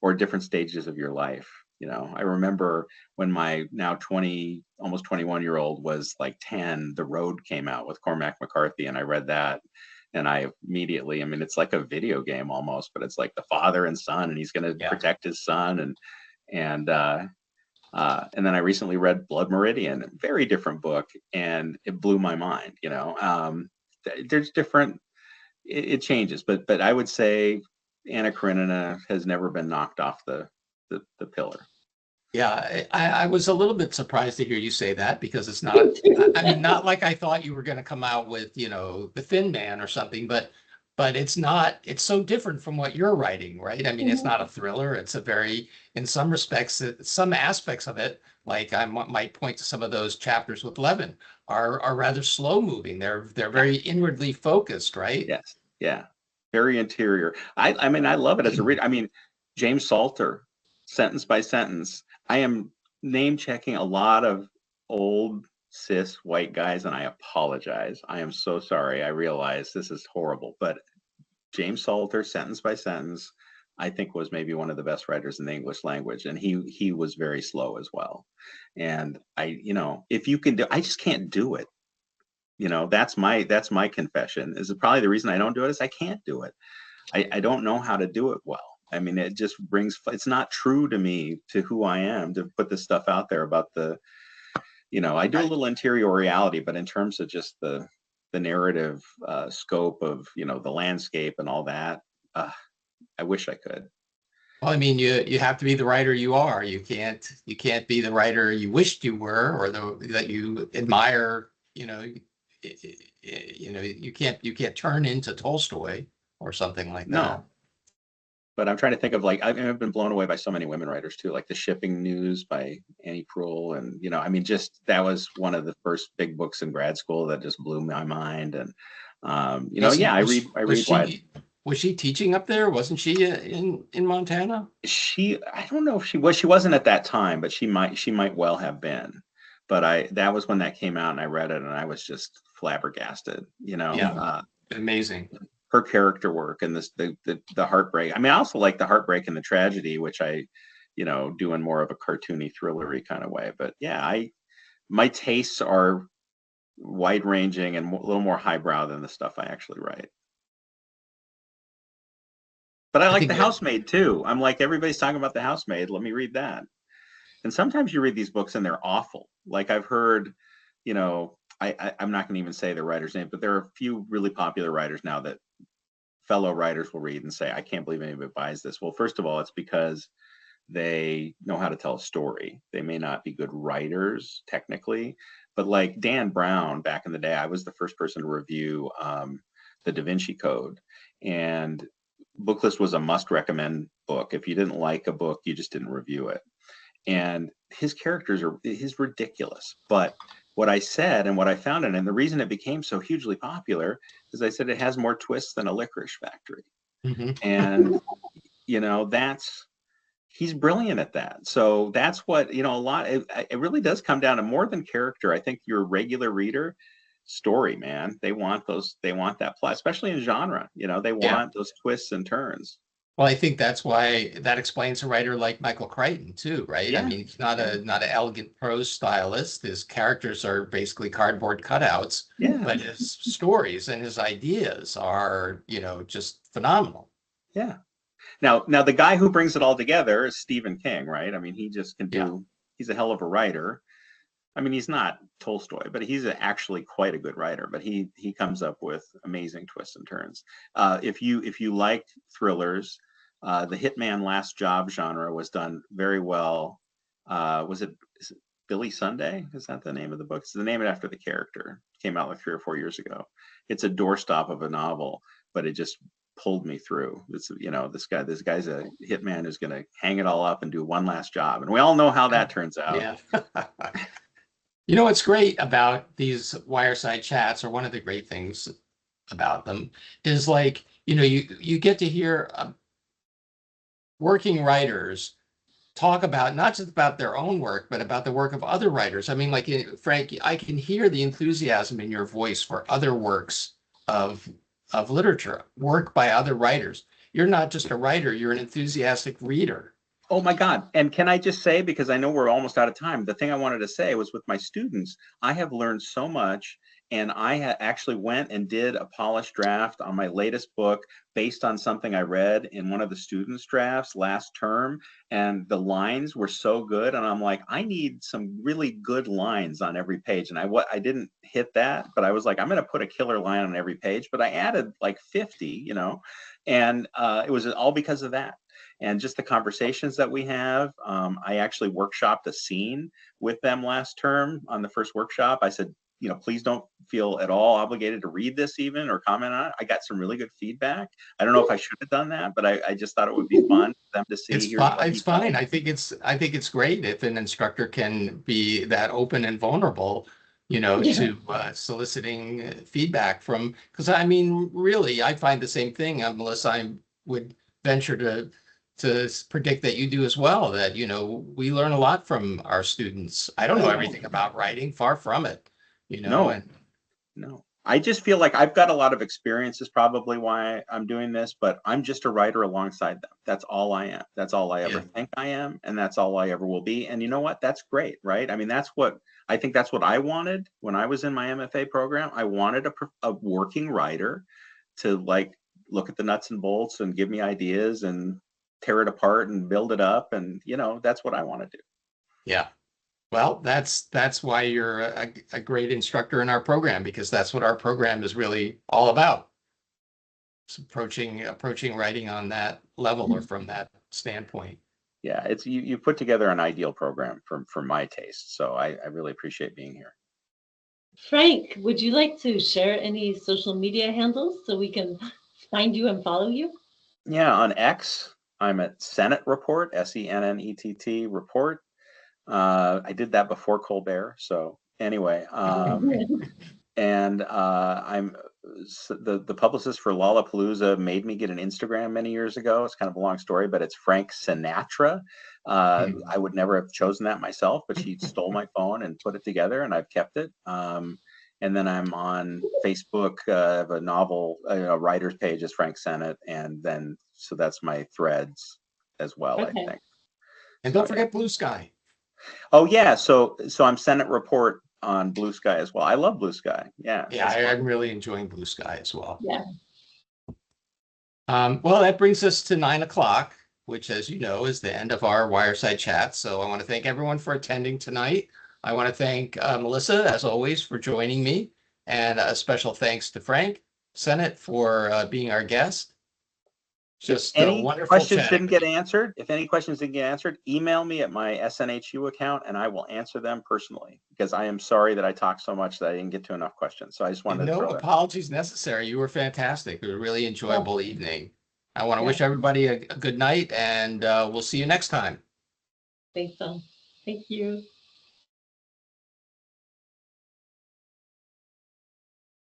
S2: or different stages of your life. I remember when my now 20, almost 21-year-old was like 10, The Road came out with Cormac McCarthy, and I read that. And I immediately, I mean, it's like a video game almost, but it's like the father and son, and he's going to protect his son. And then I recently read Blood Meridian, a very different book, and it blew my mind. There's different, it changes, but I would say Anna Karenina has never been knocked off the pillar.
S1: Yeah, I was a little bit surprised to hear you say that, because it's not, I mean, not like I thought you were going to come out with, The Thin Man or something, but it's not, it's so different from what you're writing, right? I mean, it's not a thriller. It's a very, in some respects, some aspects of it, like I might point to some of those chapters with Levin, are rather slow moving. They're very inwardly focused, right?
S2: Yes. Yeah. Very interior. I mean, I love it as a reader. I mean, James Salter, sentence by sentence. I am name checking a lot of old cis white guys, and I apologize. I am so sorry. I realize this is horrible, but James Salter, sentence by sentence, I think was maybe one of the best writers in the English language, and he was very slow as well. And if you can do, I just can't do it. That's my confession. Is probably the reason I don't do it is I can't do it. I don't know how to do it well. I mean, it just it's not true to me, to who I am, to put this stuff out there about I do a little interior reality, but in terms of just the narrative scope of, the landscape and all that, I wish I could.
S1: Well, I mean, you have to be the writer you are. You can't be the writer you wished you were, or that you admire. You can't turn into Tolstoy or something like that.
S2: No, but I'm trying to think of, like, I've been blown away by so many women writers too, like The Shipping News by Annie Proulx, and I mean, just that was one of the first big books in grad school that just blew my mind. And yeah, I read wide.
S1: Was she teaching up there? Wasn't she in Montana?
S2: I don't know if she was. She wasn't at that time, but she might well have been. But that was when that came out, and I read it, and I was just flabbergasted.
S1: Yeah, amazing.
S2: Her character work and the heartbreak. I mean, I also like the heartbreak and the tragedy, which I, do in more of a cartoony, thrillery kind of way. But yeah, my tastes are wide ranging and a little more highbrow than the stuff I actually write. But I like The Housemaid too. I'm like, everybody's talking about The Housemaid. Let me read that. And sometimes you read these books and they're awful. Like I've heard, I'm not going to even say the writer's name, but there are a few really popular writers now that fellow writers will read and say, I can't believe anybody buys this. Well, first of all, it's because they know how to tell a story. They may not be good writers technically, but like Dan Brown back in the day, I was the first person to review the Da Vinci Code, and Booklist was a must recommend book. If you didn't like a book, you just didn't review it. And his characters are he's ridiculous. But what I said and what I found in it, and the reason it became so hugely popular is I said it has more twists than a licorice factory.
S1: Mhm.
S2: And that's he's brilliant at that. So that's what a lot it really does come down to more than character. I think your regular reader story, man, they want that plot, especially in genre. They
S1: Yeah.
S2: want those twists and turns.
S1: Well, I think that's why that explains a writer like Michael Crichton too, right? I
S2: Yeah.
S1: mean, he's not an elegant prose stylist. His characters are basically cardboard cutouts,
S2: Yeah.
S1: but his stories and his ideas are, just phenomenal.
S2: Yeah. Now the guy who brings it all together is Stephen King, right? I mean, he just can do.
S1: Yeah.
S2: He's a hell of a writer. I mean, he's not Tolstoy, but he's actually quite a good writer. But he comes up with amazing twists and turns. If you like thrillers, the Hitman Last Job genre was done very well. Is it Billy Sunday? Is that the name of the book? It's the name after the character. It came out like 3 or 4 years ago. It's a doorstop of a novel, but it just pulled me through. It's this guy's a hitman who's going to hang it all up and do one last job, and we all know how that turns out.
S1: Yeah. What's great about these Wireside chats, or one of the great things about them, is like, you get to hear working writers talk about not just about their own work, but about the work of other writers. I mean, like, Frank, I can hear the enthusiasm in your voice for other works of literature, work by other writers. You're not just a writer, you're an enthusiastic reader.
S2: Oh my God. And can I just say, because I know we're almost out of time, the thing I wanted to say was with my students, I have learned so much. And I actually went and did a polished draft on my latest book based on something I read in one of the students' drafts last term. And the lines were so good. And I'm like, I need some really good lines on every page. And I didn't hit that, but I was like, I'm going to put a killer line on every page. But I added like 50, and it was all because of that. And just the conversations that we have. I actually workshopped a scene with them last term on the first workshop. I said, please don't feel at all obligated to read this even or comment on it. I got some really good feedback. I don't know if I should have done that, but I just thought it would be fun for them to see.
S1: It's fine. I think it's great if an instructor can be that open and vulnerable, to soliciting feedback from, because I mean, really, I find the same thing, Melissa. I would venture to predict that you do as well, that, we learn a lot from our students. I don't know everything about writing, far from it,
S2: No. I just feel like I've got a lot of experience is probably why I'm doing this, but I'm just a writer alongside them. That's all I am. That's all I ever think I am. And that's all I ever will be. And you know what? That's great, right? I mean, that's what I wanted when I was in my MFA program. I wanted a working writer to like look at the nuts and bolts and give me ideas and tear it apart and build it up. And, that's what I want to do.
S1: Yeah. Well, that's why you're a great instructor in our program, because that's what our program is really all about. It's approaching writing on that level or from that standpoint.
S2: Yeah, it's you put together an ideal program for my taste. So I really appreciate being here.
S3: Frank, would you like to share any social media handles so we can find you and follow you?
S2: Yeah, on X, I'm at Sennett Report, Sennett Report. I did that before Colbert. So anyway, and I'm the publicist for Lollapalooza made me get an Instagram many years ago. It's kind of a long story, but it's Frank Sinatra. I would never have chosen that myself, but she stole my phone and put it together, and I've kept it. And then I'm on Facebook. I have a novel, a writer's page is Frank Sennett, and then so that's my threads as well.
S3: Okay.
S2: I think.
S1: And don't forget Blue Sky.
S2: Oh yeah, so I'm Sennett Report on Blue Sky as well. I love Blue Sky. Yeah.
S1: Yeah, I'm really enjoying Blue Sky as well.
S3: Yeah.
S1: Well, that brings us to 9 o'clock, which, as you know, is the end of our Wireside Chat. So I want to thank everyone for attending tonight. I want to thank Melissa, as always, for joining me, and a special thanks to Frank Sennett for being our guest. Just
S2: If
S1: a
S2: any
S1: wonderful
S2: questions
S1: chatting
S2: didn't
S1: with
S2: get
S1: you.
S2: answered, email me at my SNHU account and I will answer them personally, because I am sorry that I talked so much that I didn't get to enough questions. So I just wanted to
S1: No
S2: throw that.
S1: apologies necessary. You were fantastic. It was a really enjoyable evening. I want to
S3: Yeah.
S1: wish everybody a good night, and we'll see you next time.
S3: Thanks, so. Thank you.